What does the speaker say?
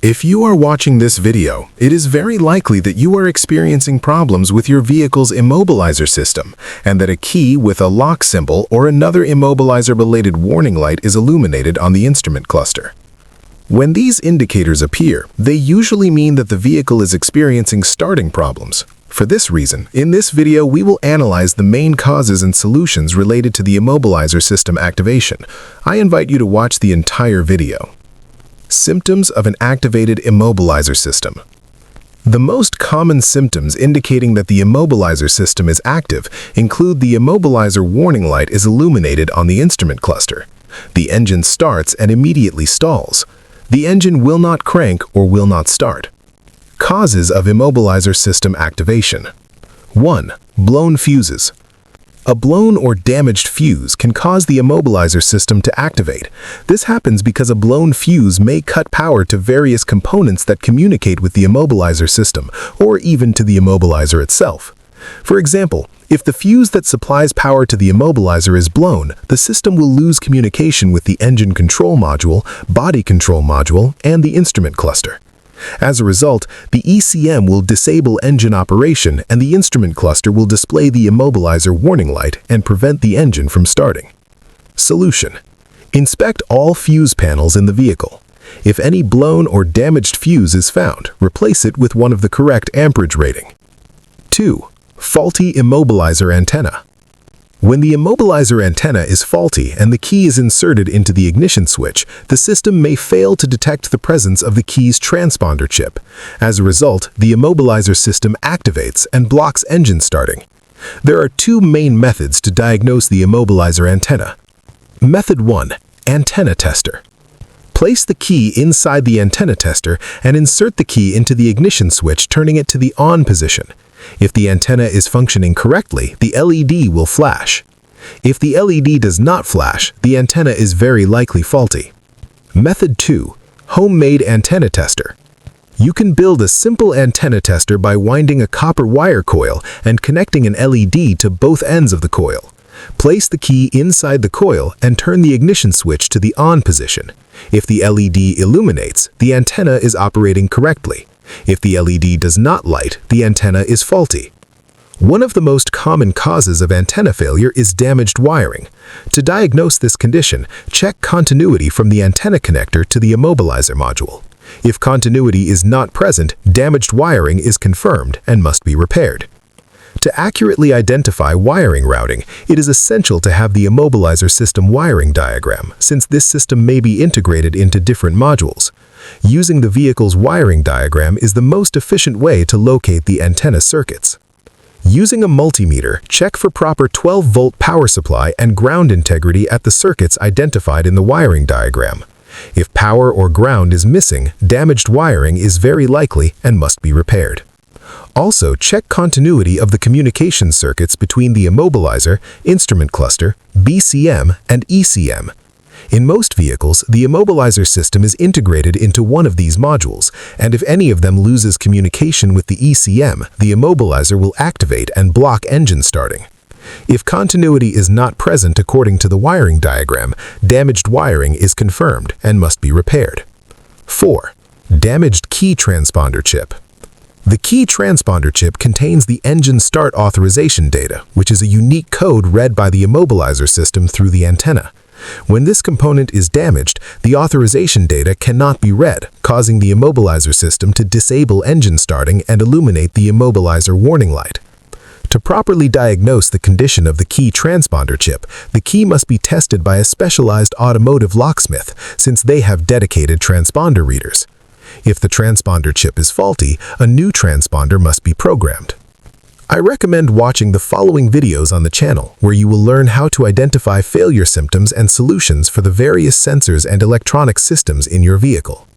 If you are watching this video, it is very likely that you are experiencing problems with your vehicle's immobilizer system, and that a key with a lock symbol or another immobilizer-related warning light is illuminated on the instrument cluster. When these indicators appear, they usually mean that the vehicle is experiencing starting problems. For this reason, in this video we will analyze the main causes and solutions related to the immobilizer system activation. I invite you to watch the entire video. Symptoms of an activated immobilizer system. The most common symptoms indicating that the immobilizer system is active include the immobilizer warning light is illuminated on the instrument cluster. The engine starts and immediately stalls. The engine will not crank or will not start. Causes of immobilizer system activation. 1. Blown fuses. A blown or damaged fuse can cause the immobilizer system to activate. This happens because a blown fuse may cut power to various components that communicate with the immobilizer system, or even to the immobilizer itself. For example, if the fuse that supplies power to the immobilizer is blown, the system will lose communication with the engine control module, body control module, and the instrument cluster. As a result, the ECM will disable engine operation and the instrument cluster will display the immobilizer warning light and prevent the engine from starting. Solution: inspect all fuse panels in the vehicle. If any blown or damaged fuse is found, replace it with one of the correct amperage rating. 2. Faulty immobilizer antenna. When the immobilizer antenna is faulty and the key is inserted into the ignition switch, the system may fail to detect the presence of the key's transponder chip. As a result, the immobilizer system activates and blocks engine starting. There are two main methods to diagnose the immobilizer antenna. Method 1. Antenna tester. Place the key inside the antenna tester and insert the key into the ignition switch, turning it to the on position. If the antenna is functioning correctly, the LED will flash. If the LED does not flash, the antenna is very likely faulty. Method 2. Homemade antenna tester. You can build a simple antenna tester by winding a copper wire coil and connecting an LED to both ends of the coil. Place the key inside the coil and turn the ignition switch to the on position. If the LED illuminates, the antenna is operating correctly. If the LED does not light, the antenna is faulty. One of the most common causes of antenna failure is damaged wiring. To diagnose this condition, check continuity from the antenna connector to the immobilizer module. If continuity is not present, damaged wiring is confirmed and must be repaired. To accurately identify wiring routing, it is essential to have the immobilizer system wiring diagram, since this system may be integrated into different modules. Using the vehicle's wiring diagram is the most efficient way to locate the antenna circuits. Using a multimeter, check for proper 12-volt power supply and ground integrity at the circuits identified in the wiring diagram. If power or ground is missing, damaged wiring is very likely and must be repaired. Also, check continuity of the communication circuits between the immobilizer, instrument cluster, BCM, and ECM. In most vehicles, the immobilizer system is integrated into one of these modules, and if any of them loses communication with the ECM, the immobilizer will activate and block engine starting. If continuity is not present according to the wiring diagram, damaged wiring is confirmed and must be repaired. 4. Damaged key transponder chip. The key transponder chip contains the engine start authorization data, which is a unique code read by the immobilizer system through the antenna. When this component is damaged, the authorization data cannot be read, causing the immobilizer system to disable engine starting and illuminate the immobilizer warning light. To properly diagnose the condition of the key transponder chip, the key must be tested by a specialized automotive locksmith, since they have dedicated transponder readers. If the transponder chip is faulty, a new transponder must be programmed. I recommend watching the following videos on the channel, where you will learn how to identify failure symptoms and solutions for the various sensors and electronic systems in your vehicle.